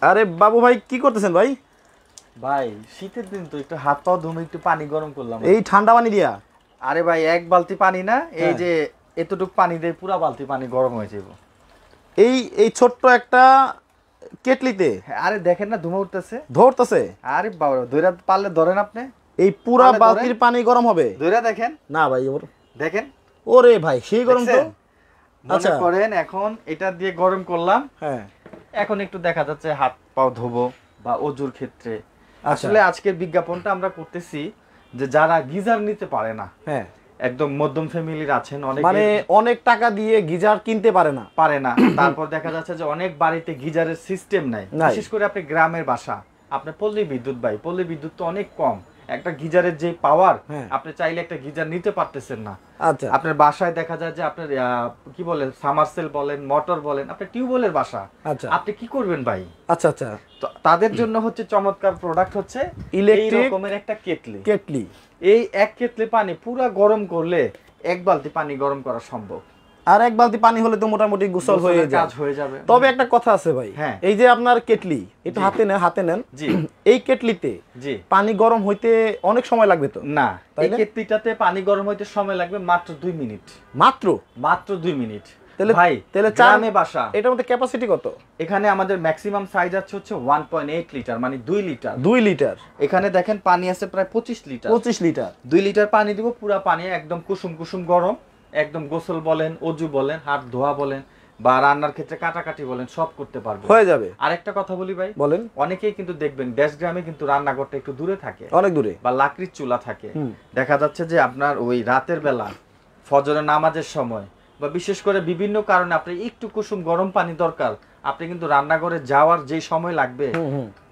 আরে বাবু ভাই কি করতেছেন ভাই? ভাই শীতের দিন তো একটু হাত পা ধুমে একটু পানি গরম করলাম। এই ঠান্ডা পানি দিয়া? আরে ভাই এক বালতি পানি না, এই যে এতটুক পানি দিয়ে পুরা বালতি পানি গরম হয়ে যাবে। এই এই ছোট্ট একটা কেটলিতে? আরে দেখেন না ধুমে উঠতেছে, ধরতেছে। আরে বাবা ধইরা পারলে ধরেন আপনি, এই পুরা বালতির পানি গরম হবে? ধইরা দেখেন না ভাই, ওর দেখেন। ওরে ভাই সেই গরম তো। আচ্ছা করেন, এখন এটা দিয়ে গরম করলাম। হ্যাঁ, এখন একটু দেখা যাচ্ছে হাত পাও ধোবো বা অজুর ক্ষেত্রে। আসলে আজকের বিজ্ঞাপনটা আমরা করতেছি যে যারা গিজার নিতে পারে না, হ্যাঁ একদম মধ্যম ফ্যামিলির আছেন, অনেক মানে অনেক টাকা দিয়ে গিজার কিনতে পারে না, তারপর দেখা যাচ্ছে যে অনেক বাড়িতে গিজারের সিস্টেম নাই, বিশেষ করে আপনি গ্রামের বাসা, আপনার পল্লী বিদ্যুৎ ভাই, পল্লী বিদ্যুৎ তো অনেক কম, একটা গিজারের যে পাওয়ার আপনি চাইলে একটা গিজার নিতে পারতেছেন না। আচ্ছা, আপনার বাসায় দেখা যায় যে আপনার কি বলে সামারসেল বলেন, মোটর বলেন, আপনার টিউবওয়েলের বাসা, আচ্ছা আপনি কি করবেন ভাই? আচ্ছা আচ্ছা, তো তাদের জন্য হচ্ছে চমৎকার প্রোডাক্ট হচ্ছে ইলেকট্রিক রকমের একটা কেটলি। এই এক কেটলি পানি পুরো গরম করলে এক বালতি পানি গরম করা সম্ভব। আর এক বালতি পানি হলে তো মোটামুটি গোসল হয়ে যাবে। তবে একটা কথা আছে ভাই, এই যে আপনার কেটলি, এটা হাতে নেন জি, এই কেটলিতে জি পানি গরম হইতে অনেক সময় লাগবে তো? না, এই কেটলিটাতে পানি গরম হইতে সময় লাগবে মাত্র 2 মিনিট। মাত্র 2 মিনিট। ভাই তাহলে গ্রামে বাসা, এটার মধ্যে ক্যাপাসিটি কত? এখানে আমাদের ম্যাক্সিমাম সাইজ আছে হচ্ছে 1.8 লিটার, মানে 2 লিটার। এখানে দেখেন পানি আছে প্রায় 25 লিটার। 2 লিটার পানি দিব, পুরো পানি একদম কুসুম কুসুম গরম, একদম গোসল বলেন, অজু বলেন, হাত ধোয়া বলেন, বা রান্নার ক্ষেত্রে কাটাকাটি বলেন, সব করতে পারবে, হয়ে যাবে। আরেকটা কথা বলি ভাই, বলেন, অনেকেই কিন্তু দেখবেন দেশ গ্রামে কিন্তু রান্নাঘরটা একটু দূরে থাকে, অনেক দূরে, বা লাকড়ির চুলা থাকে। দেখা যাচ্ছে যে আপনার ওই রাতের বেলা ফজরের নামাজের সময় বা বিশেষ করে বিভিন্ন কারণে আপনি একটু কুসুম গরম পানি দরকার, আপনি কিন্তু রান্নাঘরে যাওয়ার যে সময় লাগবে,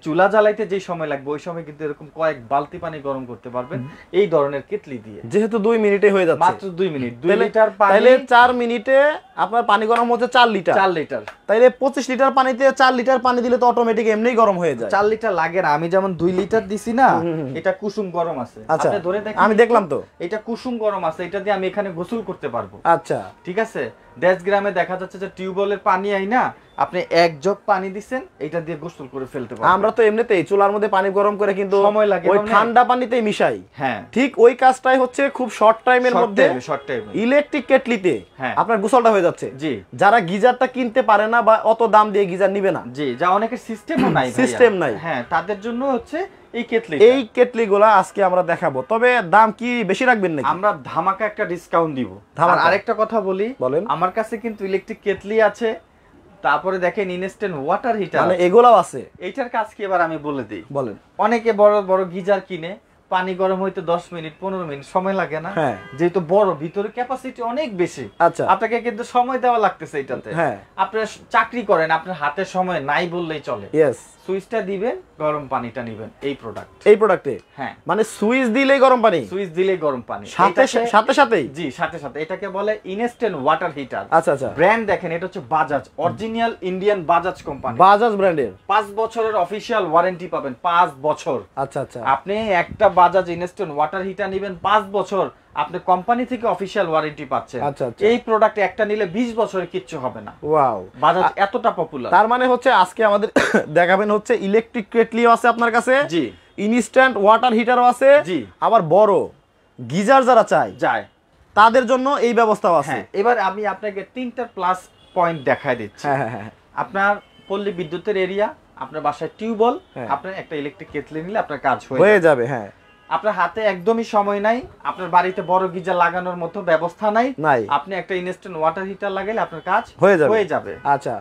চুলা জ্বালাইতে যে সময় লাগবে, ওই সময় কিন্তু এরকম কয়েক বালতি পানি গরম করতে পারবেন এই ধরনের কেটলি দিয়ে। যেহেতু 2 মিনিটে হয়ে যাচ্ছে, মাত্র 2 মিনিট, 2 লিটার পানি, তাহলে 4 মিনিটে আপনার পানি গরম হচ্ছে 4 লিটার। তাইলে 25 লিটার পানিতে 4 লিটার পানি দিলে তো অটোমেটিক এমনিই গরম হয়ে যায়। 4 লিটার লাগে না, আমি যেমন 2 লিটার দিছি না, এটা কুসুম গরম আছে। আপনি ধরে দেখেন, আমি দেখলাম তো, এটা কুসুম গরম আছে, এটা দিয়ে আমি এখানে গোসল করতে পারবো। আচ্ছা ঠিক আছে। দেশ গ্রামে দেখা যাচ্ছে যে টিউবওয়েলের পানি আই না, আপনি এক জগ পানি দিবেন, এটা দিয়ে গোসল করে ফেলতে পারবেন। আমরা তো এমনিতেই চুলার মধ্যে পানি গরম করে কিন্তু সময় লাগে, ওই ঠান্ডা পানিতেই মিশাই। হ্যাঁ, ঠিক ওই কাজটাই হচ্ছে খুব শর্ট টাইমের মধ্যে ইলেকট্রিক কেটলিতে আপনার গোসলটা হয়ে যাচ্ছে। জি, যারা গিজারটা কিনতে পারে না বা অত দাম দিয়ে গিজার নিবে না, জি, যা অনেকের সিস্টেমও নাই, হ্যাঁ, তাদের জন্য হচ্ছে এই কেটলিগুলা আজকে আমরা দেখাবো। তবে দাম কি বেশি রাখবেন নাকি? আমরা ধামাকা একটা ডিসকাউন্ট দিব। আর আরেকটা কথা বলি, বলেন, আমার কাছে কিন্তু ইলেকট্রিক কেটলি আছে, তারপরে দেখেন ইনস্ট্যান্ট ওয়াটার হিটার, মানে এগুলাও আছে। এইটার কাজ কি এবার আমি বলে দিই, বলেন। অনেকে বড় বড় গিজার কিনে, পানি গরম হইতে 10 মিনিট 15 মিনিট সময় লাগে না, যেহেতু বড়, ভিতরে ক্যাপাসিটি অনেক বেশি, আচ্ছা, আপনাকে কিন্তু সময় দেওয়া লাগতেছে এটাতে। আপনারা চাকরি করেন, আপনার হাতে সময় নাই বললেই চলে। সুইচটা দিবেন, গরম পানিটা নেবেন, এই প্রোডাক্টে। হ্যাঁ, মানে সুইচ দিলেই গরম পানি, সাথে জি, সাথে এটাকে বলে ইনস্ট্যান্ট ওয়াটার হিটার। আচ্ছা আচ্ছা, ব্র্যান্ড দেখেন, এটা হচ্ছে Bajaj, original Indian Bajaj company, Bajaj ব্র্যান্ডের। 5 বছরের অফিশিয়াল ওয়ারেন্টি পাবেন, 5 বছর। আচ্ছা আচ্ছা, আপনি একটা বাজাজ ইনস্ট্যান্ট ওয়াটার হিটার নেবেন 5 বছর, আপনি কোম্পানি থেকে অফিশিয়াল ওয়ারেন্টি পাচ্ছেন। আচ্ছা, এই প্রোডাক্ট একটা নিলে 20 বছরে কিচ্ছু হবে না। ওয়াও, বাজাজ এতটা পপুলার। তার মানে হচ্ছে আজকে আমাদের দেখাবেন হচ্ছে ইলেকট্রিক কেটলিও আছে আপনার কাছে, জি, ইনস্ট্যান্ট ওয়াটার হিটারও আছে, জি, আবার বড় গিজার যারা যায় তাদের জন্য এই ব্যবস্থাও আছে। এবার আমি আপনাকে 3টা প্লাস পয়েন্ট দেখাই দিচ্ছি। হ্যাঁ, আপনার পল্লী বিদ্যুতের এরিয়া, আপনার বাসায় টিউবওয়েল, আপনার একটা ইলেকট্রিক কেটলি নিলে আপনার কাজ হয়ে যাবে। হ্যাঁ, আপনার হাতে একদমই সময় নাই, আপনার বাড়িতে বড় গিজার লাগানোর মতো ব্যবস্থা নাই, আপনি একটা ইনস্ট্যান্ট ওয়াটার হিটার লাগাইলে আপনার কাজ হয়ে যাবে। আচ্ছা,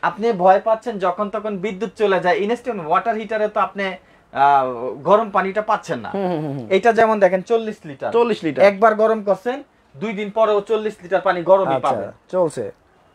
আপনি ভয় পাচ্ছেন যখন তখন বিদ্যুৎ চলে যায়, ইনস্ট্যান্ট ওয়াটার হিটারে তো আপনি গরম পানিটা পাচ্ছেন না। এটা যেমন দেখেন 40 লিটার একবার গরম করছেন, 2 দিন পরেও 40 লিটার পানি গরমই পাবেন, চলছে,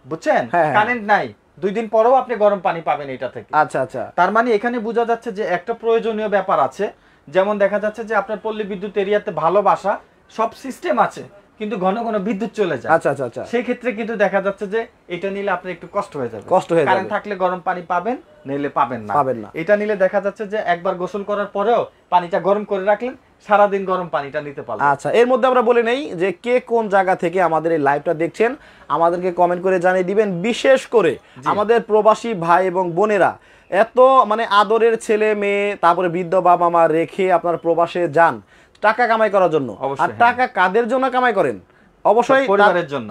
বুঝছেন? কারেন্ট নাই, 2 দিন পরেও আপনি গরম পানি পাবেন এটা থেকে। আচ্ছা আচ্ছা, তার মানে এখানে বোঝা যাচ্ছে যে একটা প্রয়োজনীয় ব্যাপার আছে। যেমন দেখা যাচ্ছে যে আপনার পল্লী বিদ্যুৎ এরিয়াতে ভালো বাসা, সব সিস্টেম আছে, কিন্তু ঘন ঘন বিদ্যুৎ চলে যায়। আচ্ছা আচ্ছা, সেই ক্ষেত্রে কিন্তু দেখা যাচ্ছে যে এটা নিলে আপনার একটু কষ্ট হয়ে যাবে। কারেন্ট থাকলে গরম পানি পাবেন, নিলে পাবেন না। এটা নিলে দেখা যাচ্ছে যে একবার গোসল করার পরেও পানিটা গরম করে রাখলেন, সারা দিন গরম পানিটা নিতে পারবেন। আচ্ছা, এর মধ্যে আমরা বলে নেই যে কে কোন জায়গা থেকে আমাদের এই লাইভটা দেখছেন, আমাদেরকে কমেন্ট করে জানিয়ে দিবেন। বিশেষ করে আমাদের প্রবাসী ভাই এবং বোনেরা, এত মানে আদরের ছেলে মেয়ে, তারপরে বৃদ্ধ বাবা মা রেখে আপনার প্রবাসে যান টাকা কামাই করার জন্য। আর টাকা কাদের জন্য কামাই করেন? অবশ্যই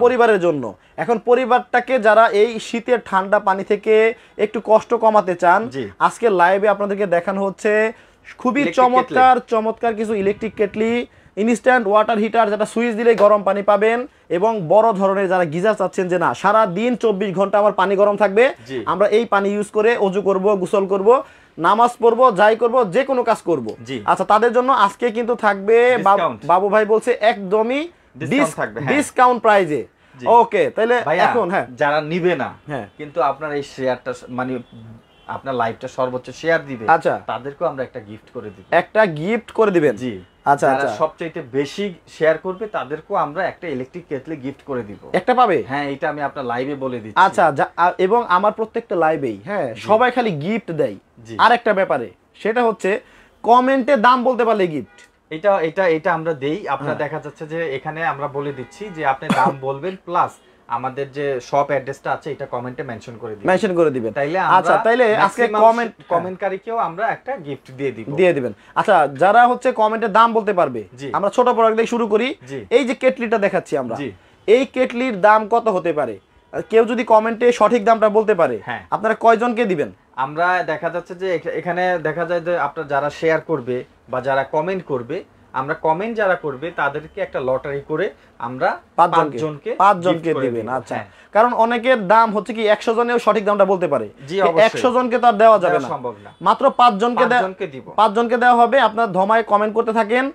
পরিবারের জন্য। এখন পরিবারটাকে যারা এই শীতের ঠান্ডা পানি থেকে একটু কষ্ট কমাতে চান, আজকে লাইভে আপনাদেরকে দেখানো হচ্ছে খুবই চমৎকার কিছু electric kettle, instant water heater, যেটা সুইচ দিলে গরম পানি পাবেন, এবং বড় ধরনের যারা গিজার চাচ্ছেন যে না সারা দিন 24 ঘন্টা আমার পানি গরম থাকবে, আমরা এই পানি ইউজ করে অজু করব, গোসল করব, নামাজ পড়বো, যাই করব, যে কোনো কাজ করব। আচ্ছা, তাদের জন্য আজকে কিন্তু থাকবে, বাবু ভাই বলছে একদমই ডিসকাউন্ট প্রাইজে। ওকে, তাহলে এখন যারা নিবে না কিন্তু আপনার এই শেয়ারটা মানে আপনার লাইভটা সর্বোচ্চ শেয়ার দিবে, আচ্ছা, তাদেরকেও আমরা একটা গিফট করে দিব। একটা গিফট করে দিবেন? জি। আচ্ছা, যারা সবচেয়ে বেশি শেয়ার করবে তাদেরকেও আমরা একটা ইলেকট্রিক কেটলি গিফট করে দিব। একটা পাবে? হ্যাঁ, এটা আমি আপনার লাইভে বলে দিচ্ছি। আচ্ছা, এবং আমার প্রত্যেকটা লাইভেই সবাই খালি গিফট দেয়। আর একটা ব্যাপারে, সেটা হচ্ছে কমেন্টে দাম বলতে পারলে গিফট। এটা আমরা দেই। আপনারা দেখা যাচ্ছে যে এখানে আমরা বলে দিচ্ছি যে আপনি দাম বলবেন, প্লাস আমাদের যে শপ অ্যাড্রেসটা আছে এটা কমেন্টে মেনশন করে দিবেন। তাইলে আজকে কমেন্টকারীকেও আমরা একটা গিফট দিয়ে দিবেন। আচ্ছা, যারা হচ্ছে কমেন্টে দাম বলতে পারবে, আমরা ছোট প্রোডাক্ট দিয়ে শুরু করি। এই যে কেটলিটা দেখাচ্ছি আমরা, এই কেটলির দাম কত হতে পারে? কেউ যদি কমেন্টে সঠিক দামটা বলতে পারে, আপনারা কয়জনকে দিবেন? আমরা দেখা যাচ্ছে যে এখানে দেখা যায় যে আপনারা যারা শেয়ার করবে বা যারা কমেন্ট করবে, আমরা কমেন্ট যারা করবে তাদেরকে একটা লটারি করে আমরা 5 জনকে দিবেন। আচ্ছা, কারণ অনেকের দাম হচ্ছে কি 100 জনেও সঠিক দামটা বলতে পারে, 100 জনকে তো আর দেওয়া যাবে না, মাত্র 5 জনকে দেওয়া হবে। আপনারা ধমায় কমেন্ট করতে থাকেন।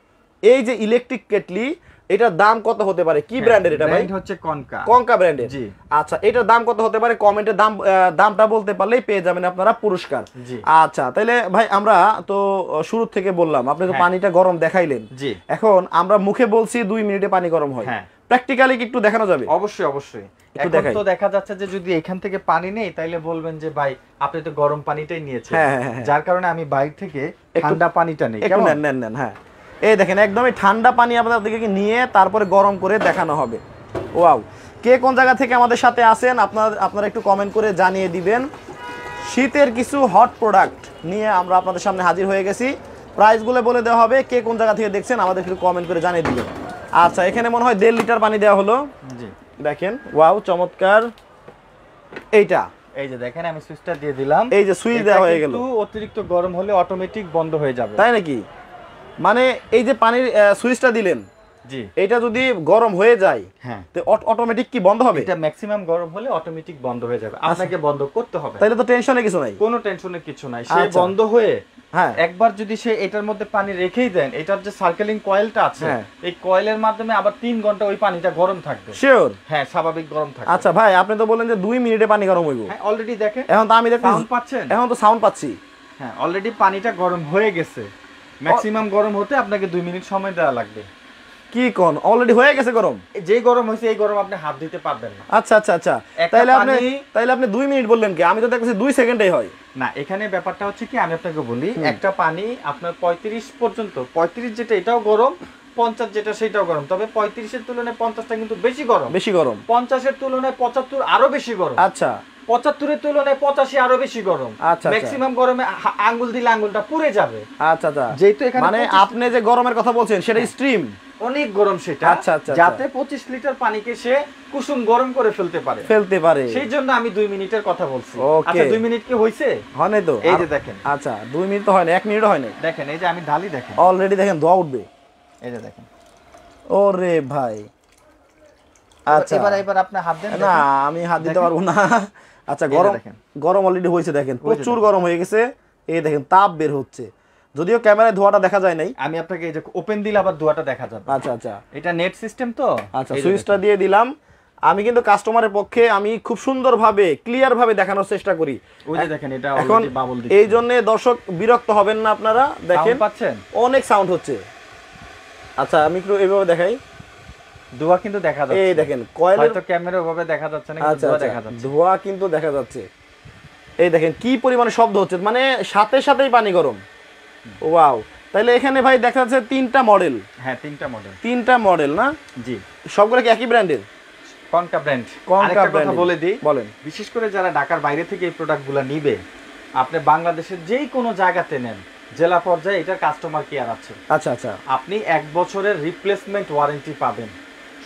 এই যে ইলেকট্রিক কেটলি, এটার দাম কত হতে পারে? কি ব্র্যান্ডের এটা ভাই? ব্র্যান্ড হচ্ছে কনকা ব্র্যান্ডের। জি। আচ্ছা, এটার দাম কত হতে পারে? কমেন্টে দামটা বলতে পারলেই পেয়ে যাবেন আপনারা পুরস্কার। আচ্ছা, তাহলে ভাই আমরা তো শুরু থেকে বললাম, আপনি তো পানিটা গরম দেখাইলেন। জি। এখন আমরা মুখে বলছি 2 মিনিটে পানি গরম হয়, প্র্যাকটিক্যালি কি একটু দেখানো যাবে? অবশ্যই। এখন তো দেখা যাচ্ছে যে যদি এখান থেকে পানি নেই তাইলে বলবেন যে ভাই আপনি তো গরম পানিটাই নিয়েছেন, যার কারণে আমি বাইরে থেকে ঠান্ডা পানিটা নেই। কেমন নেন। হ্যাঁ, এই দেখেন একদমই ঠান্ডা পানি আপনাদেরকে নিয়ে তারপরে গরম করে দেখানো হবে। ওয়াও, কে কোন জায়গা থেকে আমাদের সাথে আসেন আপনারা একটু কমেন্ট করে জানিয়ে দিবেন। শীতের কিছু হট প্রোডাক্ট নিয়ে আমরা আপনাদের সামনে হাজির হয়ে গেছি। প্রাইসগুলো বলে দেওয়া হবে, কে কোন জায়গা থেকে দেখছেন আমাদের একটু কমেন্ট করে জানিয়ে দিবেন। আচ্ছা, এখানে মনে হয় 1.5 লিটার পানি দেওয়া হলো। জি, দেখেন, ওয়াও, চমৎকার। এইটা এই যে দেখেন আমি সুইচটা দিয়ে দিলাম, এই যে সুইচ দেওয়া হয়ে গেল। অতিরিক্ত গরম হলে অটোমেটিক বন্ধ হয়ে যাবে, তাই নাকি? মানে এই যে পানির সুইচটা দিলেন, জি, এটা যদি গরম হয়ে যায়, হ্যাঁ, তো অটোমেটিক কি বন্ধ হবে? এটা ম্যাক্সিমাম গরম হলে অটোমেটিক বন্ধ হয়ে যাবে, আপনাকে বন্ধ করতে হবে। তাহলে তো টেনশনে কিছু নাই, কোনো টেনশনের কিছু নাই। সে বন্ধ হয়ে হ্যাঁ একবার যদি সে এটার মধ্যে পানি রেখেই দেন, এটার যে সার্কেলিং কয়েলটা আছে এই কয়েলের মাধ্যমে আবার 3 ঘন্টা ওই পানিটা গরম থাকবে। শিওর? হ্যাঁ, স্বাভাবিক গরম থাকবে। আচ্ছা ভাই, আপনি তো বলেন যে 2 মিনিটে পানি গরম হইব। হ্যাঁ, অলরেডি দেখেন, এখন তো আমি দেখছি সাউন্ড পাচ্ছেন? এখন তো সাউন্ড পাচ্ছি। হ্যাঁ, অলরেডি পানিটা গরম হয়ে গেছে। ম্যাক্সিমাম গরম হতে আপনাকে 2 মিনিট সময় দেওয়া লাগবে। কি কোন অলরেডি হয়ে গেছে গরম? যে গরম হইছে এই গরম আপনি হাত দিতে পারবেন না। আচ্ছা, তাইলে আপনি 2 মিনিট বললেন কি? আমি তো দেখছি 2 সেকেন্ডেই হয়। না, এখানে ব্যাপারটা হচ্ছে কি, আমি আপনাকে বলি, একটা পানি আপনার 35 পর্যন্ত, 35 যেটা এটাও গরম, 50 যেটা সেটাও গরম, তবে 35 এর তুলনায় 50টা কিন্তু বেশি গরম। 50 এর তুলনায় 75 আরো বেশি গরম। আচ্ছা, 75 এর তুলনায় 85 আরো বেশি গরম। আচ্ছা, ম্যাক্সিমাম গরমে আঙ্গুল দিলে আঙ্গুলটা পুড়ে যাবে। আচ্ছা, যেহেতু এখানে মানে আপনি যে গরমের কথা বলছেন সেটা স্ট্রিম অনেক গরম সেটা। আচ্ছা, যাতে 25 লিটার পানিকে সে কুসুম গরম করে ফেলতে পারে, সেই জন্য আমি 2 মিনিটের কথা বলছি। আচ্ছা, 2 মিনিট কি হইছে? হয় নাই তো? এই যে দেখেন। আচ্ছা, 2 মিনিট তো হয় না, 1 মিনিটও হয় না। দেখেন, এই যে আমি ঢালি, দেখেন অলরেডি দেখেন ধোয়া উঠবে। এই যে দেখেন। ওরে ভাই, আচ্ছা, এবার আপনি হাত দেন। না, আমি হাত দিতে পারবো না। আচ্ছা, গরম অলরেডি হয়েছে, দেখেন প্রচুর গরম হয়ে গেছে। এই দেখেন তাপ বের হচ্ছে, যদিও ক্যামেরায় ধোঁয়াটা দেখা যায় নাই। আমি আপনাকে এই যে ওপেন দিলে আবার ধোঁয়াটা দেখা যাবে। আচ্ছা, এটা নেট সিস্টেম তো। আচ্ছা, সুইচটা দিয়ে দিলাম। আমি কিন্তু কাস্টমারের পক্ষে আমি খুব সুন্দরভাবে ক্লিয়ার ভাবে দেখানোর চেষ্টা করি। ওই যে দেখেন, এটা অলরেডি বাবল দিচ্ছে। এই জন্য দর্শক বিরক্ত হবেন না আপনারা, দেখেন পাচ্ছেন অনেক সাউন্ড হচ্ছে। আচ্ছা, আমি একটু এইভাবে দেখাই, ধোঁয়া কিন্তু দেখা যাচ্ছে। এই দেখেন কয়েলের, হয়তো ক্যামেরা ওভাবে দেখা যাচ্ছে না, কিন্তু ধোঁয়া দেখা যাচ্ছে। ধোঁয়া কিন্তু দেখা যাচ্ছে। এই দেখেন কি পরিমাণে শব্দ হচ্ছে, মানে সাথে সাথেই পানি গরম। ওয়াও, তাহলে এখানে ভাই দেখা যাচ্ছে 3টা মডেল। হ্যাঁ 3টা মডেল না? জি। সবগুলো কি একই ব্র্যান্ডের? Concha brand. আরেকটা কথা বলে দিই, বলেন, বিশেষ করে যারা ঢাকার বাইরে থেকে এই প্রোডাক্টগুলো নিবে, আপনি বাংলাদেশের যেই কোনো জায়গাতে নেন, জেলা পর্যায়ে এটার কাস্টমার কেয়ার আছে। আচ্ছা আচ্ছা। আপনি 1 বছরের রিপ্লেসমেন্ট ওয়ারেন্টি পাবেন,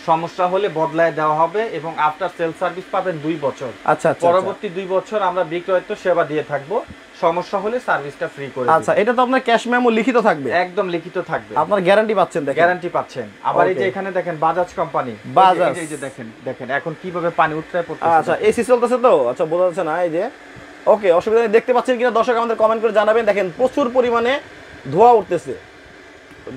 সমস্যা হলে বদলায় দেওয়া হবে, এবং আফটার সেল সার্ভিস পাবেন 2 বছর। আচ্ছা আচ্ছা। পরবর্তী 2 বছর আমরা বিক্রয়ত্ব সেবা দিয়ে থাকবো, সমস্যা হলে সার্ভিসটা ফ্রি করে দিই। আচ্ছা, এটা তো আপনার ক্যাশ মেমো লিখিত থাকবে? একদম লিখিত থাকবে। আপনার গ্যারান্টি পাচ্ছেন? দেখেন গ্যারান্টি পাচ্ছেন। আবার এই যে এখানে দেখেন বাজাজ কোম্পানি, বাজাজ, এই যে দেখেন এখন কিভাবে পানি উঠতে পড়তেছে। আচ্ছা, এসি চলতেছে তো? আচ্ছা, বোঝা যাচ্ছে না। এই যে ওকে, অসুবিধা নেই। দেখতে পাচ্ছেন কিনা দর্শক আমাদের কমেন্ট করে জানাবেন। দেখেন প্রচুর পরিমাণে ধোঁয়া উঠতেছে,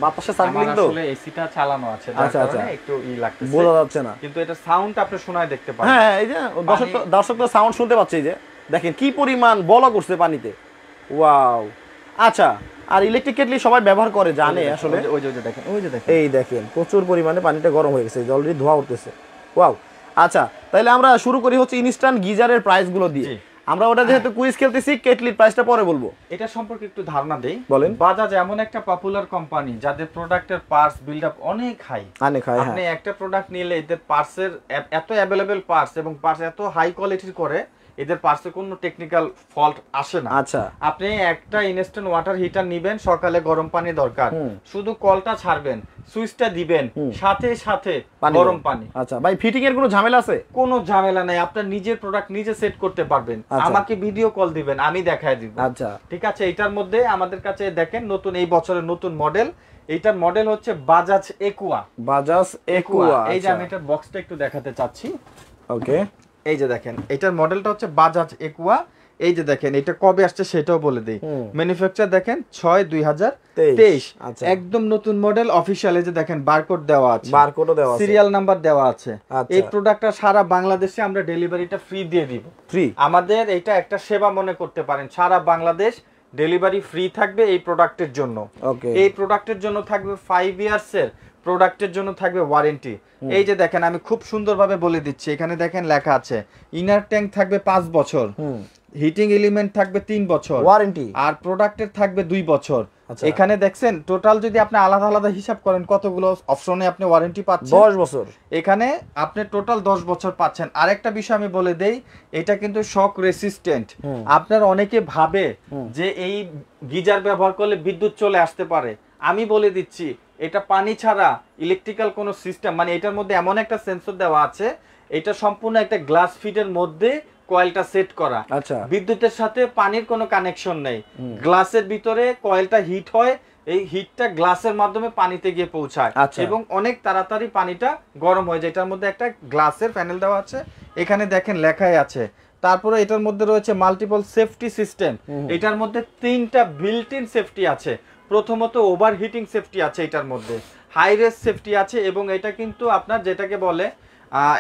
বাতাসে সার্কুলিং তো, আসলে এসিটা চালানো আছে, যার কারণে একটু লাগতেছে, বোঝা যাচ্ছে না, কিন্তু এটা সাউন্ড আপনি শোনায় দেখতে পারেন। হ্যাঁ, এই যে দর্শক তো সাউন্ড শুনতে পাচ্ছে। এই যে দেখেন কি পরিমাণ বলক উঠছে পানিতে। ওয়াও। আচ্ছা, আর ইলেকট্রিক কেটলি সবাই ব্যবহার করে, জানে আসলে। ওই যে দেখেন, এই দেখেন প্রচুর পরিমাণে পানিটা গরম হয়ে গেছে, অলরেডি ধোঁয়া উঠতেছে। ওয়াও। আচ্ছা, তাহলে আমরা শুরু করি হচ্ছে ইনস্ট্যান্ট গিজারের প্রাইসগুলো দিয়ে। আমরা ওটা যেহেতু কুইজ খেলতেছি, কেটলির প্রাইসটা পরে বলবো। এটা সম্পর্কে একটু ধারণা দেই। বলেন। বাজাজ এমন একটা পপুলার কোম্পানি যাদের প্রোডাক্টের পার্টস বিল্ড আপ অনেক হাই। আপনি একটা প্রোডাক্ট নিলে এদের পার্টসের এত অ্যাভেলেবল পার্টস এবং পার্টস এত হাই কোয়ালিটির করে, এদের পার্টসে কোনো টেকনিক্যাল ফল্ট আসে না। আচ্ছা, আপনি একটা ইনস্ট্যান্ট ওয়াটার হিটার নেবেন, সকালে গরম পানি দরকার, শুধু কলটা ছাড়বেন, সুইচটা দিবেন, সাথে সাথে গরম পানি। আচ্ছা ভাই, ফিটিং এর কোনো ঝামেলা আছে? কোনো ঝামেলা নাই, আপনার নিজের প্রোডাক্ট নিজে সেট করতে পারবেন। আমাকে ভিডিও কল দিবেন, আমি দেখায় দিব। আচ্ছা, ঠিক আছে। এটার মধ্যে আমাদের কাছে দেখেন নতুন, এই বছরের নতুন মডেল, এইটার মডেল হচ্ছে বাজাজ একুয়া। বাজাজ একুয়া। এই যে আমি এটার বক্সটা একটু দেখাতে চাচ্ছি। ওকে, এই যে দেখেন এটার মডেলটা হচ্ছে বাজাজ একুয়া। এই যে দেখেন এটা কবে আসছে সেটাও বলে দেই। ম্যানুফ্যাকচার দেখেন 6/2023। একদম নতুন মডেল, অফিশিয়াল। এই যে দেখেন বারকোড দেওয়া আছে, সিরিয়াল নাম্বার দেওয়া আছে। এই প্রোডাক্টটা সারা বাংলাদেশে আমরা ডেলিভারিটা ফ্রি দিয়ে দিব। ফ্রি। আমাদের এটা একটা সেবা মনে করতে পারেন, সারা বাংলাদেশ ডেলিভারি ফ্রি থাকবে এই প্রোডাক্টের জন্য। এই প্রোডাক্টের জন্য থাকবে 5 ইয়ার্স এর, প্রোডাক্টের জন্য থাকবে ওয়ারেন্টি। এই যে দেখেন আমি খুব সুন্দরভাবে বলে দিচ্ছি, এখানে দেখেন লেখা আছে ইনার ট্যাঙ্ক থাকবে 5 বছর, হিটিং এলিমেন্ট থাকবে 3 বছর ওয়ারেন্টি, আর প্রোডাক্টের থাকবে 2 বছর। এখানে দেখছেন টোটাল যদি আপনি আলাদা আলাদা হিসাব করেন কতগুলো অপশনে আপনি ওয়ারেন্টি পাচ্ছেন? 10 বছর। এখানে আপনি টোটাল 10 বছর পাচ্ছেন। আরেকটা বিষয় আমি বলে দেই, এটা কিন্তু শক রেসিস্ট্যান্ট। আপনারা অনেকে ভাবে যে এই গিজার ব্যবহার করলে বিদ্যুৎ চলে আসতে পারে। আমি বলে দিচ্ছি এটা পানি ছাড়া ইলেকট্রিক্যাল কোনো সিস্টেম, মানে এটার মধ্যে এমন একটা সেন্সর দেওয়া আছে, এটা সম্পূর্ণ একটা গ্লাস ফিটের মধ্যে কয়েলটা সেট করা। বিদ্যুতের সাথে পানির কোনো কানেকশন নেই, গ্লাসের ভিতরে কয়েলটা হিট হয়, এই হিটটা গ্লাসের মাধ্যমে পানিতে গিয়ে পৌঁছায় এবং অনেক তাড়াতাড়ি পানিটা গরম হয়ে যায়। এটার মধ্যে একটা গ্লাসের প্যানেল দেওয়া আছে, এখানে দেখেন লেখাই আছে। তারপরে এটার মধ্যে রয়েছে মাল্টিপল সেফটি সিস্টেম। এটার মধ্যে 3টা বিল্ট ইন সেফটি আছে। প্রথমত ওভারহিটিং সেফটি আছে, এটার মধ্যে হাই রেস সেফটি আছে, এবং এটা কিন্তু আপনার যেটাকে বলে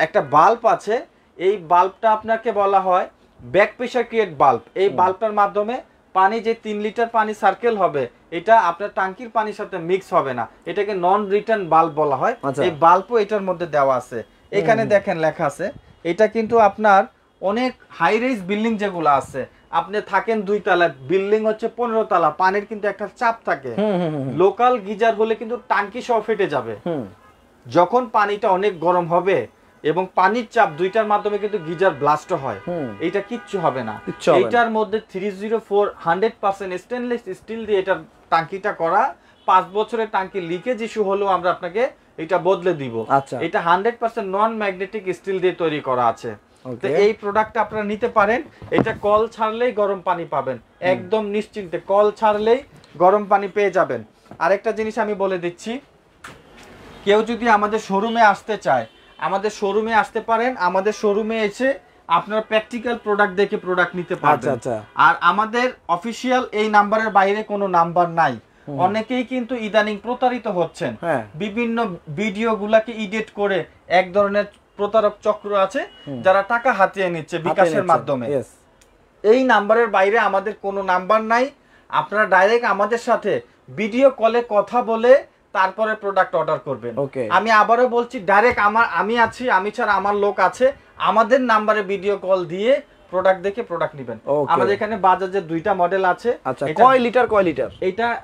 একটা বাল্ব আছে, এই বাল্বটা আপনাকে বলা হয় ব্যাক প্রেসার ক্রিয়েট বাল্ব। এই বাল্বটার মাধ্যমে পানি যে 3 লিটার পানি সার্কেল হবে, এটা আপনার ট্যাঙ্কির পানির সাথে মিক্স হবে না, এটাকে নন রিটার্ন বাল্ব বলা হয়। এই বাল্বও এটার মধ্যে দেওয়া আছে। এখানে দেখেন লেখা আছে, এটা কিন্তু আপনার অনেক হাই রাইজ বিল্ডিং যেগুলো আছে, আপনি থাকেন 2 তলা, বিল্ডিং হচ্ছে 15 তলা, পানির কিন্তু একটা চাপ থাকে। লোকাল গিজার হলে কিন্তু টাঙ্কি সহ ফেটে যাবে। যখন পানিটা অনেক গরম হবে এবং পানির চাপ দুইটার মাধ্যমে কিন্তু গিজার ব্লাস্ট হয়, এটা কিচ্ছু হবে না। এটার মধ্যে 304 100% স্টেনলেস স্টিল দিয়ে এটার টাঙ্কিটা করা। 5 বছরের টাঙ্কি লিকেজ ইস্যু হলেও আমরা আপনাকে এটা বদলে দিব। এটা 100% নন ম্যাগনেটিক স্টিল দিয়ে তৈরি করা আছে। তো এই প্রোডাক্টটা আপনারা নিতে পারেন। এটা কল ছাড়লেই গরম পানি পাবেন, একদম নিশ্চিন্তে কল ছাড়লেই গরম পানি পেয়ে যাবেন। আরেকটা জিনিস আমি বলে দিচ্ছি, কেউ যদি আমাদের শোরুমে আসতে চায়, আমাদের শোরুমে আসতে পারেন। আমাদের শোরুমে এসে আপনারা প্র্যাকটিক্যাল প্রোডাক্ট দেখে প্রোডাক্ট নিতে পারবেন। আর আমাদের অফিশিয়াল এই নাম্বারের বাইরে কোনো নাম্বার নাই। অনেকেই কিন্তু ইদানিং প্রতারিত হচ্ছেন, বিভিন্ন ভিডিও গুলাকে এডিট করে এক ধরনের প্রতারক চক্র আছে যারা টাকা হাতিয়ে নিচ্ছে বিকাশের মাধ্যমে। এই নাম্বারের বাইরে আমাদের কোনো নাম্বার নাই। আপনারা ডাইরেক্ট আমাদের সাথে ভিডিও কলে কথা বলে তারপরে প্রোডাক্ট অর্ডার করবেন। আমি আবারও বলছি, ডাইরেক্ট আমি আছি, আমি ছাড়া আমার লোক আছে, আমাদের নাম্বারে ভিডিও কল দিয়ে প্রোডাক্ট দেখে প্রোডাক্ট নেবেন। আমাদের এখানে বাজাজের দুইটা মডেল আছে। আচ্ছা, কয় লিটার?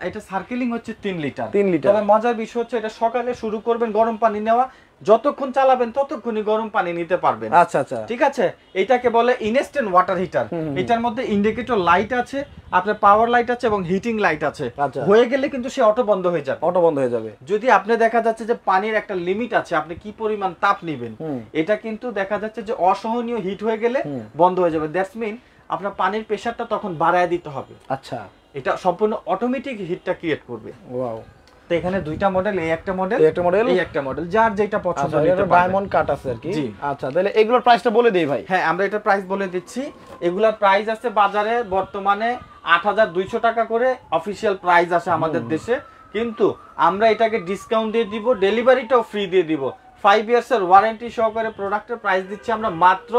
এটা সার্কেলিং হচ্ছে 3 লিটার। 3 লিটার। তবে মজার বিষয় হচ্ছে এটা সকালে শুরু করবেন গরম পানি নেওয়া, যতক্ষণ চালাবেন ততক্ষণই গরম পানি নিতে পারবেন। আচ্ছা আচ্ছা, ঠিক আছে। এটাকে বলে ইনস্ট্যান্ট ওয়াটার হিটার। এটার মধ্যে ইন্ডিকেটর লাইট আছে, আপনার পাওয়ার লাইট আছে এবং হিটিং লাইট আছে। হয়ে গেলে কিন্তু সে অটো বন্ধ হয়ে যাবে। যদি আপনি দেখা যাচ্ছে যে পানির একটা লিমিট আছে, আপনি কি পরিমাণ তাপ নেবেন, এটা কিন্তু দেখা যাচ্ছে যে অসহনীয় হিট হয়ে গেলে বন্ধ হয়ে যাবে। দ্যাটস মিন আপনার পানির প্রেসারটা তখন বাড়ায় দিতে হবে। আচ্ছা, এটা সম্পূর্ণ অটোমেটিক হিটটা ক্রিয়েট করবে। ওয়াও। তো এখানে দুইটা মডেল, এই একটা মডেল, এই একটা মডেল, যার যেটা পছন্দ নিতে পারবেন। ডায়মন্ড কাট আছে আর কি। আচ্ছা, তাহলে এগুলোর প্রাইসটা বলে দেই ভাই। হ্যাঁ, আমরা এটা প্রাইস বলে দিচ্ছি। এগুলার প্রাইস আছে বাজারে বর্তমানে 8200 টাকা করে অফিশিয়াল প্রাইস আছে আমাদের দেশে, কিন্তু আমরা এটাকে ডিসকাউন্ট দিয়ে দিব, ডেলিভারিটাও ফ্রি দিয়ে দিব। 5 ইয়ার্স এর ওয়ারেন্টি সহকারে প্রোডাক্টের প্রাইস দিচ্ছি আমরা মাত্র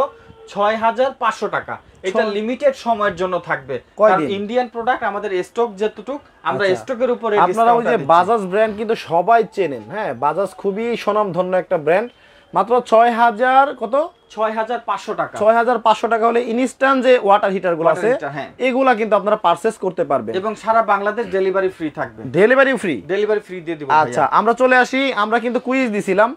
6500 টাকা। এটা লিমিটেড সময়ের জন্য থাকবে, কারণ ইন্ডিয়ান প্রোডাক্ট আমাদের স্টক যেটুক, আমরা স্টকের উপরে আপনারা ওই যে বাজাজ ব্র্যান্ড কিন্তু সবাই চেনেন। হ্যাঁ, বাজাজ খুবই স্বনামধন্য একটা ব্র্যান্ড। মাত্র 6000 কত? 6500 টাকা। 6500 টাকা হলে ইনস্ট্যান্ট যে ওয়াটার হিটার গুলো আছে এগুলা কিন্তু আপনারা পারচেজ করতে পারবেন, এবং সারা বাংলাদেশ ডেলিভারি ফ্রি থাকবে। ডেলিভারি ফ্রি দিয়ে দিব। আচ্ছা, আমরা চলে আসি। আমরা কিন্তু কুইজ দিছিলাম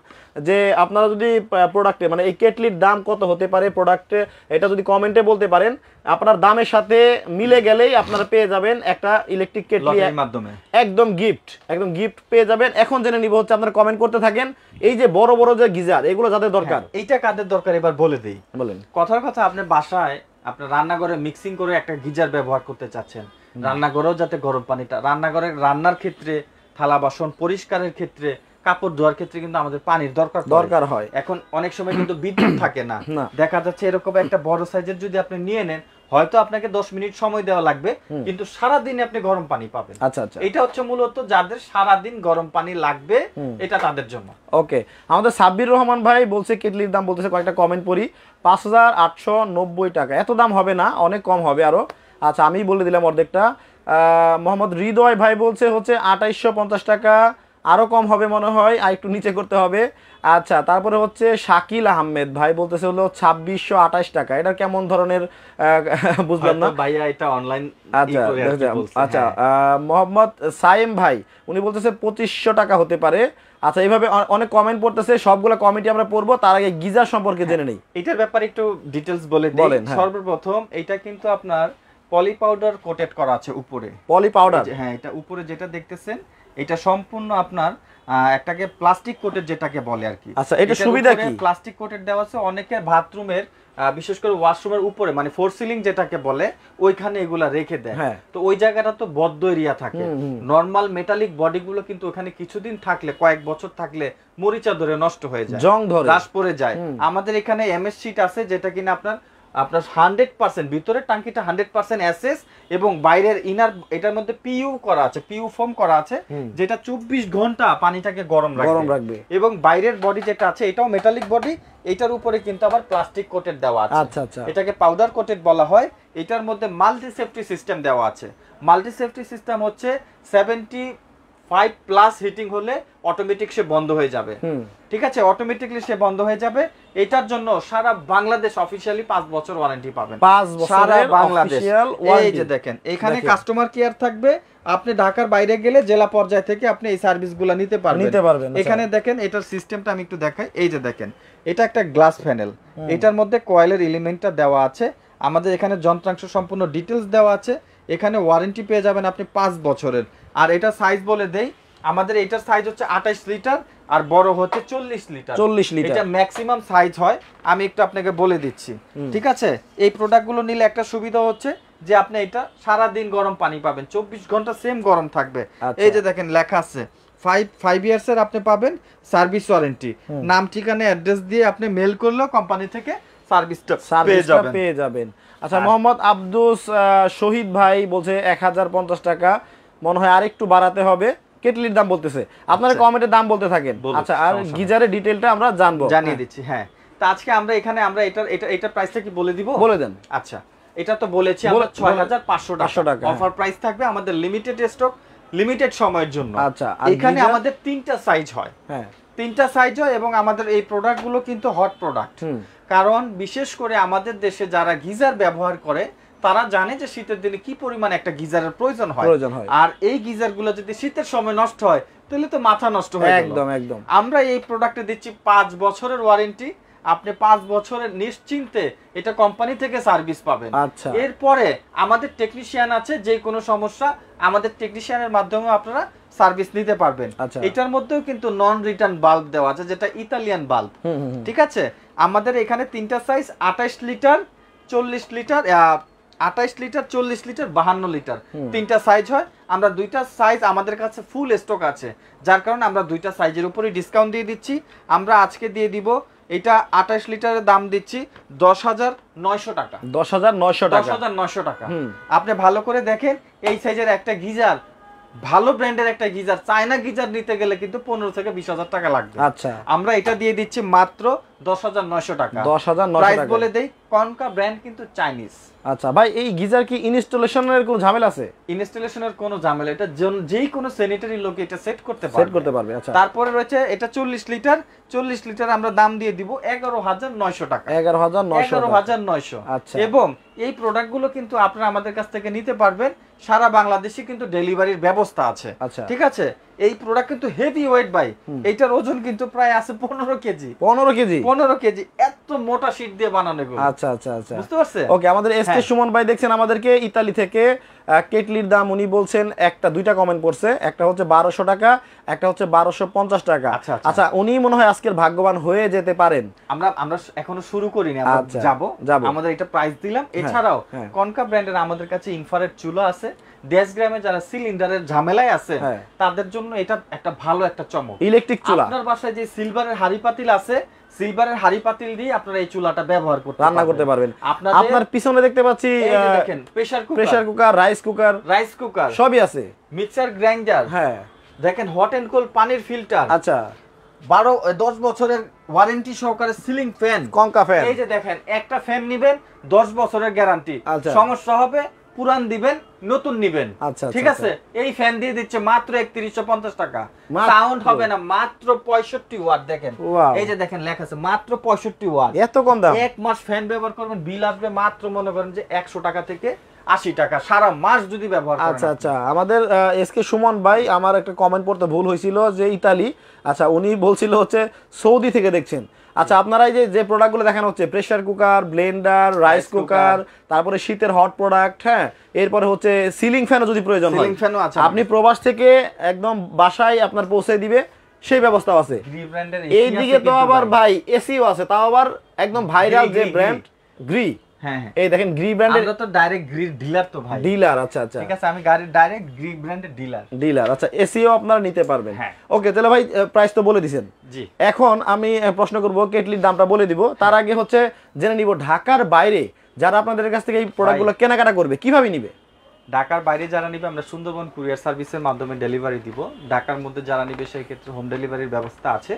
যে আপনারা যদি প্রোডাক্টে মানে এই কেটলির দাম কত হতে পারে প্রোডাক্টে, এটা যদি কমেন্টে বলতে পারেন, আপনার দামের সাথে মিলে গেলেই আপনারা পেয়ে যাবেন একটা ইলেকট্রিক কেটলি মাধ্যমে একদম গিফট পেয়ে যাবেন। এখন জেনে নিব হচ্ছে আপনারা কমেন্ট করতে থাকেন, এই যে বড় বড় যে গিজার এগুলো যাদের দরকার, এইটা কাদের দরকার এবার বলে দেই। বলেন। কথার কথা, আপনি বাসায় আপনার রান্নাঘরে মিক্সিং করে একটা গিজার ব্যবহার করতে চাচ্ছেন, রান্নাঘরেও যাতে গরম পানিটা, রান্নাঘরে রান্নার ক্ষেত্রে, থালা বাসন পরিষ্কারের ক্ষেত্রে, কাপড় ধোয়ার ক্ষেত্রে কিন্তু আমাদের পানির দরকার হয়। এখন অনেক সময় কিন্তু বিদ্যুৎ থাকে না, দেখা যাচ্ছে এরকম একটা বড় সাইজের যদি আপনি নিয়ে নেন, হয়তো আপনাকে 10 মিনিট সময় দেওয়া লাগবে, কিন্তু সারা দিন আপনি গরম পানি পাবেন। আচ্ছা আচ্ছা, এটা হচ্ছে মূলত যাদের সারা দিন গরম পানি লাগবে, এটা তাদের জন্য। ওকে, আমাদের সাব্বির রহমান ভাই বলছে কেটলির দাম বলতেছে, কয়েকটা কমেন্ট পড়ি। 5890 টাকা। এত দাম হবে না, অনেক কম হবে আরো। আচ্ছা, আমি বলে দিলাম অর্ধেকটা। মোহাম্মদ হৃদয় ভাই বলছে হচ্ছে 2850 টাকা, আরো কম হবে মনে হয়, আর একটু নিচে করতে হবে। আচ্ছা, তারপরে হচ্ছে শাকিল আহমেদ ভাই বলতেছে হলো 2628 টাকা। এটা কেমন ধরনের বুঝলাম না ভাইয়া, এটা অনলাইন। আচ্ছা আচ্ছা, মোহাম্মদ সাইম ভাই উনি বলতেছে 2500 টাকা হতে পারে। আচ্ছা, এইভাবে অনেক কমেন্ট পড়তেছে, সবগুলো কমেন্টই আমরা পড়বো। তার আগে গিজার সম্পর্কে জেনে নেই, এটার ব্যাপারে একটু ডিটেইলস বলে দিই। সর্বপ্রথম এটা কিন্তু আপনার পলি পাউডার কোটেড করা আছে উপরে। পলি পাউডার? হ্যাঁ, এটা উপরে যেটা দেখতেছেন এটা সম্পূর্ণ আপনার একটাকে প্লাস্টিক কোটেড যেটাকে বলে আর কি। আচ্ছা, এটা সুবিধা কি? প্লাস্টিক কোটেড দেওয়া আছে। অনেকে বাথরুমের বিশেষ করে ওয়াশরুমের উপরে মানে ফোর সিলিং যেটাকে বলে ওইখানে এগুলা রেখে দেয়। তো ওই জায়গাটা তো বদ্ধ এরিয়া থাকে। নরমাল মেটালিক বডিগুলো কিন্তু ওখানে কিছুদিন থাকলে, কয়েক বছর থাকলে মরিচা ধরে নষ্ট হয়ে যায়, জং ধরে, দাগ পড়ে যায়। আমাদের এখানে এমএস শীট আছে যেটা কিনা আপনার 100% ভিতরের টাঙ্কিটা 100% এসএস এবং বাইরের ইনার এটার মধ্যে পিইউ করা আছে, পিইউ ফোম করা আছে, যেটা 24 ঘন্টা পানিটাকে গরম রাখবে। এবং বাইরের বডি যেটা আছে এটাও মেটালিক বডি, এটার উপরে কিন্তু আবার প্লাস্টিক কোটেড দেওয়া আছে। আচ্ছা আচ্ছা, এটাকে পাউডার কোটেড বলা হয়। এটার মধ্যে মাল্টি সেফটি সিস্টেম দেওয়া আছে। মাল্টি সেফটি সিস্টেম হচ্ছে 75+ হিটিং হলে অটোমেটিক সে বন্ধ হয়ে যাবে। ঠিক আছে, অটোমেটিকলি সে বন্ধ হয়ে যাবে। এটার জন্য সারা বাংলাদেশ অফিশিয়ালি 5 বছর ওয়ারেন্টি পাবেন। 5 বছর সারা বাংলাদেশ। এই যে দেখেন, এখানে কাস্টমার কেয়ার থাকবে। আপনি ঢাকার বাইরে গেলে জেলা পর্যায় থেকে আপনি এই সার্ভিসগুলো নিতে পারবেন। এখানে দেখেন এটার সিস্টেমটা আমি একটু দেখাই। এই যে দেখেন, এটা একটা গ্লাস প্যানেল, এটার মধ্যে কয়েলের এলিমেন্টটা দেওয়া আছে। আমাদের এখানে যন্ত্রাংশ সম্পূর্ণ ডিটেইলস দেওয়া আছে। এখানে ওয়ারেন্টি পেয়ে যাবেন আপনি 5 বছরের। আর এটা সাইজ বলে দেই, আমাদের এটার সাইজ হচ্ছে 28 লিটার আর বড় হচ্ছে 40 লিটার। এটা ম্যাক্সিমাম সাইজ হয়, আমি একটু আপনাকে বলে দিচ্ছি। ঠিক আছে, এই প্রোডাক্টগুলো নিলে একটা সুবিধা হচ্ছে যে আপনি এটা সারা দিন গরম পানি পাবেন, 24 ঘন্টা সেম গরম থাকবে। এই যে দেখেন লেখা আছে 5 ইয়ার্স এর আপনি পাবেন সার্ভিস ওয়ারেন্টি। নাম ঠিকানা অ্যাড্রেস দিয়ে আপনি মেল করলেও কোম্পানি থেকে সার্ভিসটা পেয়ে যাবেন। আচ্ছা, মোহাম্মদ আব্দুস শহীদ ভাই বলছে 1050 টাকা, মনে হয় আরেকটু বাড়াতে হবে। কেটলির দাম বলতেছে, আপনারা কমেন্টে দাম বলতে থাকেন। আচ্ছা, আর গিজারের ডিটেইলটা আমরা জানিয়ে দিচ্ছি। হ্যাঁ, তো আজকে আমরা এখানে এটা প্রাইসটা কি বলে দিব? বলে দেন। আচ্ছা, এটা তো বলেছি আমরা 6500 টাকা অফার প্রাইস থাকবে আমাদের, লিমিটেড স্টক, লিমিটেড সময়ের জন্য। আচ্ছা, এখানে আমাদের 3টা সাইজ হয়। হ্যাঁ, 3টা সাইজ হয় এবং আমাদের এই প্রোডাক্টগুলো কিন্তু হট প্রোডাক্ট। কারণ বিশেষ করে আমাদের দেশে যারা গিজার ব্যবহার করে তারা জানে যে শীতের দিনে কি পরিমাণ একটা গিজারের প্রয়োজন হয়, আর এই গিজারগুলো যদি শীতের সময় নষ্ট হয় তাহলে তো মাথা নষ্ট হয়ে গেল। একদম একদম। আমরা এই প্রোডাক্টে দিচ্ছি 5 বছরের ওয়ারেন্টি, আপনি 5 বছরের নিশ্চিন্তে এটা কোম্পানি থেকে সার্ভিস পাবেন। আচ্ছা, এরপরে আমাদের টেকনিশিয়ান আছে, যে কোনো সমস্যা আমাদের টেকনিশিয়ানের মাধ্যমে আপনারা সার্ভিস নিতে পারবেন। এটার মধ্যেও কিন্তু নন রিটার্ন বাল্ব দেওয়া আছে, যেটা ইতালিয়ান বাল্ব। ঠিক আছে, আমাদের এখানে তিনটা size 28 litre 40 litre 28 litre 40 litre 52 litre তিনটা সাইজ হয়। আমরা দুইটা সাইজ আমাদের কাছে ফুল স্টক আছে, যার কারণে আমরা দুইটা সাইজের উপরেই ডিসকাউন্ট দিয়ে দিচ্ছি। আমরা আজকে দিয়ে দিব এটা 28 লিটারের দাম দিচ্ছি 10,900 টাকা। 10,900 টাকা। 10,900 টাকা। আপনি ভালো করে দেখেন, এই সাইজের একটা গিজার, ভালো ব্র্যান্ডের একটা গিজার, চায়না গিজার নিতে গেলে কিন্তু 15 থেকে 20,000 টাকা লাগবে। আচ্ছা, আমরা এটা দিয়ে দিচ্ছি মাত্র 10,900 টাকা। 10,900 প্রাইস বলে দেই, কনকা ব্র্যান্ড কিন্তু চাইনিজ। আচ্ছা ভাই, এই গিজার কি ইনস্টলেশনের কোনো ঝামেলা আছে? ইনস্টলেশনের কোনো ঝামেলা, এটা যেই কোনো স্যানিটারি লোক এটা সেট করতে পারবে। আচ্ছা, তারপরে রয়েছে এটা 40 লিটার। 40 লিটার আমরা দাম দিয়ে দিব 11,900 টাকা। 11,900। আচ্ছা, এবং এই প্রোডাক্টগুলো কিন্তু আপনারা আমাদের কাছ থেকে নিতে পারবেন, সারা বাংলাদেশে কিন্তু ডেলিভারির ব্যবস্থা আছে। ঠিক আছে, এই প্রোডাক্ট কিন্তু হেভি ওয়েট ভাই, এইটার ওজন কিন্তু প্রায় আছে 15 কেজি। 15 কেজি, এত মোটা শীট দিয়ে বানানো এগুলো। আচ্ছা আচ্ছা আচ্ছা, বুঝতে পারছেন? ওকে, আমাদের এসকে সুমন ভাই দেখছেন আমাদেরকে ইতালি থেকে। কেটলির দাম উনি বলছেন দুইটা কমেন্ট করছে, একটা হচ্ছে 1200 টাকা, একটা হচ্ছে 1250 টাকা। আচ্ছা, উনি মনে হয় আজকের ভাগ্যবান হয়ে যেতে পারেন। আমরা এখনো শুরু করিনি, আমরা যাব। আমাদের এটা প্রাইস দিলাম। এছাড়াও কনকা ব্র্যান্ডের আমাদের কাছে ইনফ্রারেড চুলা আছে। দেশ গ্রামে যারা সিলিন্ডারের ঝামেলায় আছে তাদের জন্য এটা একটা ভালো একটা চমক। ইলেকট্রিক চুলা, আপনার বাসায় যে সিলভারের হাঁড়ি পাতিল আছে, সিলভারের হাঁড়ি পাতিল দিয়ে আপনারা এই চুলাটা ব্যবহার করতে রান্না করতে পারবেন। আপনার পিছনে দেখতে পাচ্ছি দেখেন প্রেসার কুকার, রাইস কুকার সবই আছে, মিক্সার গ্রাইন্ডার, হ্যাঁ দেখেন হট এন্ড কোল্ড পানির ফিল্টার। আচ্ছা, 10 বছরের ওয়ারেন্টি সহকারে সিলিং ফ্যান, কনকা ফ্যান। এই যে দেখেন, একটা ফ্যান নিবেন 10 বছরের গ্যারান্টি, সমস্যা হবে পুরান দিবেন, নতুন নিবেন। ঠিক আছে, এই ফ্যান দিয়ে দিচ্ছে মাত্র 3150 টাকা। সাউন্ড হবে না, মাত্র 65 ওয়াট। দেখেন এই যে দেখেন লেখা আছে মাত্র 65 ওয়াট। এত কম দাম। এক মাস ফ্যান ব্যবহার করবেন, বিল আসবে মাত্র মনে করেন যে 100 টাকা থেকে 80 টাকা সারা মাস যদি ব্যবহার করেন। আচ্ছা আচ্ছা, আমাদের এসকে সুমন ভাই, আমার একটা কমেন্ট পড়তে ভুল হয়েছিল যে ইতালি। আচ্ছা, উনি বলছিল হচ্ছে সৌদি থেকে দেখছেন। আচ্ছা, আপনারা এই যে প্রোডাক্টগুলো দেখানো হচ্ছে, pressure cooker, Blender, rice cooker, তারপরে শীতের হট প্রোডাক্ট, হ্যাঁ, এরপরে হচ্ছে সিলিং ফ্যানও যদি প্রয়োজন হয়, আপনি প্রবাস থেকে একদম বাসায় আপনার পৌঁছে দিবে, সেই ব্যবস্থা আছে। এইদিকে তো আবার ভাই এসিও আছে, তাও আবার একদম ভাইরাল যে ব্র্যান্ড গ্রি। হ্যাঁ, এই দেখেন গ্রি ব্র্যান্ডের, আমরা তো ডাইরেক্ট গ্রি ডিলার তো ভাই, ডিলার। আচ্ছা আচ্ছা, ঠিক আছে, আমি গাড়ির ডাইরেক্ট গ্রি ব্র্যান্ডের ডিলার। আচ্ছা, এসিও আপনারা নিতে পারবেন। ওকে, তাহলে ভাই প্রাইস তো বলে দিবেন। জি, এখন আমি প্রশ্ন করব, কেটলির দামটা বলে দিব। তার আগে হচ্ছে জেনে নিব, ঢাকার বাইরে যারা আপনাদের কাছ থেকে এই প্রোডাক্টগুলো কেনাকাটা করবে কিভাবে নিবে? ঢাকার বাইরে যারা নিবে আমরা সুন্দরবন কুরিয়ার সার্ভিসের মাধ্যমে ডেলিভারি দিব। ঢাকার মধ্যে যারা নিবে সেই ক্ষেত্রে হোম ডেলিভারির ব্যবস্থা আছে।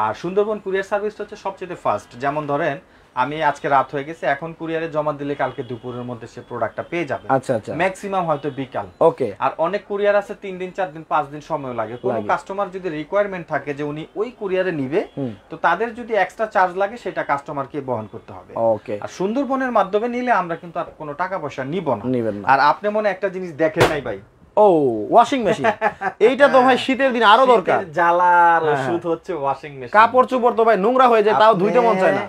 আর সুন্দরবন কুরিয়ার সার্ভিসটা হচ্ছে সবচেয়ে ফাস্ট। যেমন ধরেন, আমি আজকে রাত হয়ে গেছে, এখন কুরিয়ারে জমা দিলে কালকে দুপুরের মধ্যে সে প্রোডাক্টটা পেয়ে যাবে। আচ্ছা আচ্ছা, ম্যাক্সিমাম হয়তো বিকাল। ওকে, আর অনেক কুরিয়ার আছে 3 দিন 4 দিন 5 দিন সময় লাগে। কোনো কাস্টমার যদি রিকোয়ারমেন্ট থাকে যে উনি ওই কুরিয়ারে নিবে, তো তাদের যদি এক্সট্রা চার্জ লাগে সেটা কাস্টমারকে বহন করতে হবে। ওকে, আর সুন্দরবনের মাধ্যমে নিলে আমরা কিন্তু আর কোনো টাকা পয়সা নিব না। আর আপনি মনে একটা জিনিস দেখেন নাই ভাই, ও ওয়াশিং মেশিন। এইটা তো ভাই শীতের দিন আরো দরকার। জ্বালার ওষুধ হচ্ছে ওয়াশিং মেশিন। কাপড় চোপড় তো ভাই নোংরা হয়ে যায়, তাও ধুইতে মন চায় না।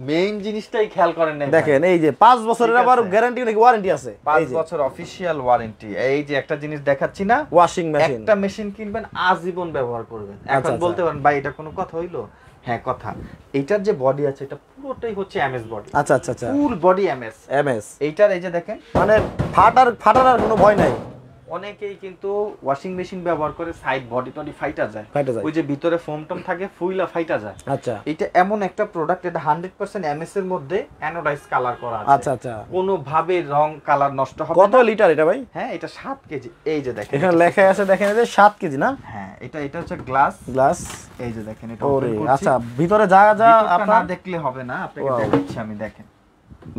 মেইন জিনিসটাই খেয়াল করেন না। দেখেন এই যে 5 বছরের আবার গ্যারান্টি নাকি ওয়ারেন্টি আছে, 5 বছর অফিশিয়াল ওয়ারেন্টি। এই যে একটা জিনিস দেখাচ্ছি না, ওয়াশিং মেশিন। একটা মেশিন কিনবেন, আজীবন ব্যবহার করবেন। এখন বলতে পারেন ভাই এটা কোনো কথা হইলো? হ্যাঁ কথা। এটার যে বডি আছে এটা পুরোটাই হচ্ছে এমএস বডি। আচ্ছা আচ্ছা আচ্ছা, ফুল বডি এমএস। এইটার এই যে দেখেন, মানে ফাটার আর কোনো ভয় নাই। অনেকেই কিন্তু ওয়াশিং মেশিন ব্যবহার করে সাইড বডি টডি ফাইটা যায়, ওই যে ভিতরে ফোম টম থাকে ফুইলা ফাইটা যায়। আচ্ছা, এটা এমন একটা প্রোডাক্ট, এটা 100% এমএস এর মধ্যে অ্যানোডাইজ কালার করা আছে। আচ্ছা আচ্ছা, কোনো ভাবে রং কালার নষ্ট হবে না। কত লিটার এটা ভাই? হ্যাঁ, এটা 7 কেজি। এই যে দেখেন এখানে লেখা আছে, দেখেন এই যে 7 কেজি না? হ্যাঁ, এটা হচ্ছে গ্লাস। এই যে দেখেন এটা ওরে। আচ্ছা, ভিতরে যা আপনারা দেখলে হবে না, আপনাকে দেখাচ্ছি আমি।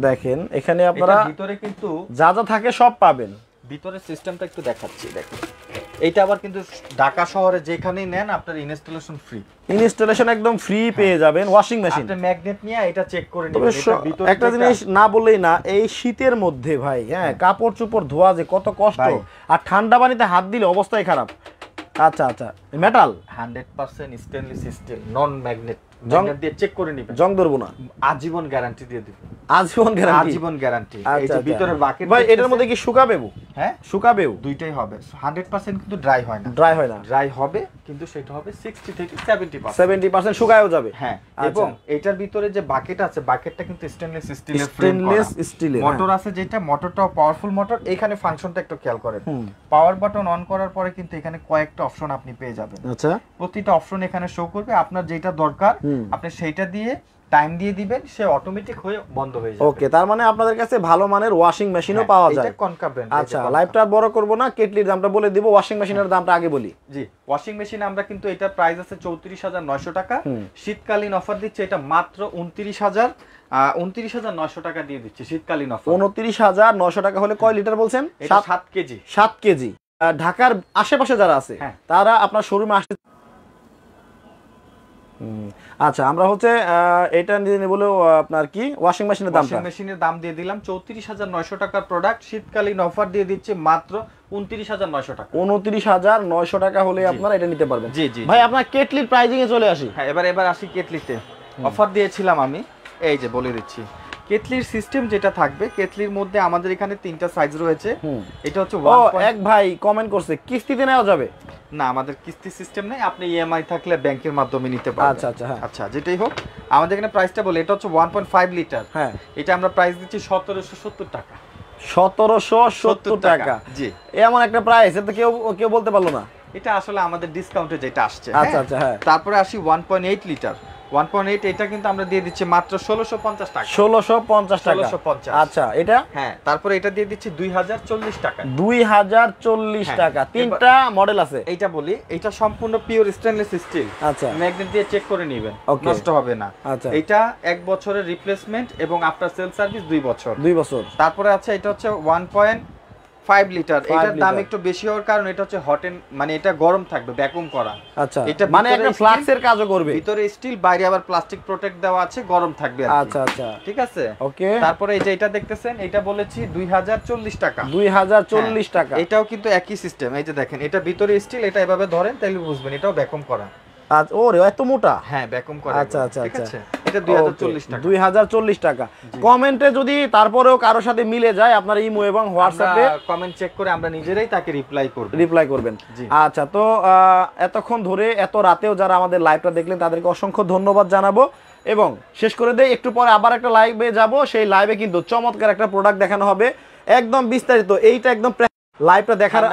দেখেন এখানে আপনারা ভিতরে কিন্তু যা থাকে সব পাবেন। ভিতরের সিস্টেমটা একটু দেখাচ্ছি, দেখেন এইটা আবার কিন্তু ঢাকা শহরে যেখানেই নেন আপনার ইনস্টলেশন ফ্রি। ইনস্টলেশন একদম ফ্রি পেয়ে যাবেন। ওয়াশিং মেশিন আপনি ম্যাগনেট নিয়ে এটা চেক করে নেবেন। এটা ভিতরে একটা জিনিস না বললেই না, এই শীতের মধ্যে ভাই হ্যাঁ কাপড় চোপড় ধোয়া যে কত কষ্ট, আর ঠান্ডা পানিতে হাত দিলে অবস্থাই খারাপ। আচ্ছা আচ্ছা, মেটাল 100% স্টেনলেস স্টিল, নন ম্যাগনেট, ম্যাগনেট দিয়ে চেক করে নেবেন, জং ধরবো না, আজীবন গ্যারান্টি দিয়ে দিব। আজীবন গ্যারান্টি? আজীবন গ্যারান্টি। এই যে ভিতরে বাকেট ভাই এটার মধ্যে কি শুকাবেও? হ্যাঁ শুকাবেও, দুইটাই হবে। 100% কিন্তু ড্রাই হয় না, ড্রাই হয় না, ড্রাই হবে কিন্তু সেটা হবে 60 থেকে 70%, 70% শুকায়ও যাবে। হ্যাঁ, এবং এটার ভিতরে যে বাকেট আছে, বাকেটটা কিন্তু স্টেনলেস স্টিলের, স্টেনলেস স্টিলের। মোটর আছে যেটা, মোটরটাও পাওয়ারফুল মোটর। এখানে ফাংশনটা একটু খেয়াল করেন, পাওয়ার বাটন অন করার পরে কিন্তু এখানে কয়েকটা অপশন আপনি পেয়ে যাবেন। আচ্ছা, প্রতিটা অপশন এখানে শো করবে, আপনার যেটা দরকার আপনি সেইটা দিয়ে টাইম দিয়ে দিবেন, সে অটোমেটিক হয়ে বন্ধ হয়ে যাবে। ওকে, তার মানে আপনাদের কাছে ভালো মানের ওয়াশিং মেশিনও পাওয়া যায়। এটা কনকা ব্র্যান্ড। আচ্ছা, লাইভটা বড় করব না, কেটলির দামটা বলে দিব, ওয়াশিং মেশিনের দামটা আগে বলি। জি, ওয়াশিং মেশিন আমরা কিন্তু এটা প্রাইস আছে 34900 টাকা। শীতকালীন অফার দিচ্ছে এটা মাত্র 29900 টাকা দিয়ে দিচ্ছি শীতকালীন অফার। 29900 টাকা হলে কয় লিটার বলছেন? 7 কেজি। 7 কেজি। ঢাকার আশেপাশে যারা আছে তারা আপনার শোরুমে আসতে। আচ্ছা, আমরা হচ্ছে এটা নিয়ে নেব আপনার কি ওয়াশিং মেশিনের দাম? ওয়াশিং মেশিনের দাম দিয়ে দিলাম 34900 টাকার প্রোডাক্ট, শীতকালীন অফার দিয়ে দিচ্ছে মাত্র 29900 টাকা। 29900 টাকা হলে আপনারা এটা নিতে পারবেন। জি জি ভাই, আপনার কেটলির প্রাইজিং এ চলে আসি। হ্যাঁ, এবার আসি কেটলিতে। অফার দিয়েছিলাম আমি, এই যে বলে দিচ্ছি। কেটলির সিস্টেম যেটা থাকবে, কেটলির মধ্যে আমাদের এখানে 3টা সাইজ রয়েছে। এটা হচ্ছে এক ভাই কমেন্ট করছে কিস্তিতে নেওয়া যাবে? না, আমাদের কিস্তি সিস্টেম নেই, আপনি ইএমআই থাকলে ব্যাংকের মাধ্যমে নিতে পারবেন। আচ্ছা আচ্ছা, হ্যাঁ আচ্ছা, যেটাই হোক আমাদের এখানে প্রাইসটা বলি, এটা হচ্ছে 1.5 লিটার। হ্যাঁ, এটা আমরা প্রাইস দিচ্ছি 1770 টাকা। 1770 টাকা? জি, এমন একটা প্রাইস এটা কেউ বলতে পারলো না। এটা আসলে আমাদের ডিসকাউন্টে যেটা আসছে। আচ্ছা আচ্ছা, হ্যাঁ। তারপরে আসি 1.8 লিটার। 1.8 এটা কিন্তু আমরা দিয়ে দিচ্ছি মাত্র 1650 টাকা। 1650 টাকা। 1650। আচ্ছা, এটা? হ্যাঁ, তারপরে এটা দিয়ে দিচ্ছি 2040 টাকা। 2040 টাকা। তিনটা মডেল আছে। এইটা বলি, এটা সম্পূর্ণ পিওর স্টেনলেস স্টিল। আচ্ছা, ম্যাগনেট দিয়ে চেক করে নেবেন, নষ্ট হবে না। আচ্ছা, এটা 1 বছরের রিপ্লেসমেন্ট এবং আফটার সেল সার্ভিস 2 বছর। 2 বছর। তারপরে আছে এটা হচ্ছে 1.5 লিটার। এটার দাম একটু বেশি হওয়ার কারণ এটা হচ্ছে হট এন্ড, মানে এটা গরম থাকবে, ভ্যাকুয়াম করা। আচ্ছা, এটা মানে একটা ফ্লাক্সের কাজও করবে। ভিতরে স্টিল, বাইরে আবার প্লাস্টিক প্রোটেক্ট দেওয়া আছে, গরম থাকবে। আচ্ছা আচ্ছা, ঠিক আছে, ওকে। তারপরে এই যে এটা দেখতেছেন, এটা বলেছি 2040 টাকা। 2040 টাকা। এটাও কিন্তু একই সিস্টেম। এই যে দেখেন, এটা ভিতরে স্টিল, এটা এভাবে ধরেন তাহলে বুঝবেন এটাও ভ্যাকুয়াম করা। আচ্ছা, ওরে এত মোটা? হ্যাঁ, ভ্যাকুয়াম করা। আচ্ছা আচ্ছা ঠিক আচ্ছা, আছে, এটা 2040 টাকা। 2040 টাকা। কমেন্টে যদি তারপরেও কারোর সাথে মিলে যায়, আপনার ইমো এবং হোয়াটসঅ্যাপে কমেন্ট চেক করে আমরা নিজেরাই তাকে রিপ্লাই করবেন। আচ্ছা, তো এতক্ষণ ধরে এত রাতেও যারা আমাদের লাইভটা দেখলেন তাদেরকে অসংখ্য ধন্যবাদ জানাবো। এবং শেষ করে দেই, একটু পরে আবার একটা লাইভে যাব, সেই লাইভে কিন্তু চমৎকার একটা প্রোডাক্ট দেখানো হবে, একদম বিস্তারিত। এইটা একদম লাইভটা দেখার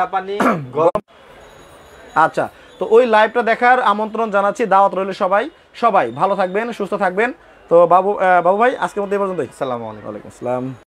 আচ্ছা, তো ওই লাইভটা দেখার আমন্ত্রণ জানাচ্ছি, দাওয়াত রইল। সবাই ভালো থাকবেন, সুস্থ থাকবেন। তো বাবু ভাই, আজকের মতো এই পর্যন্তই। আসসালামু আলাইকুম। ওয়ালাইকুম আসসালাম।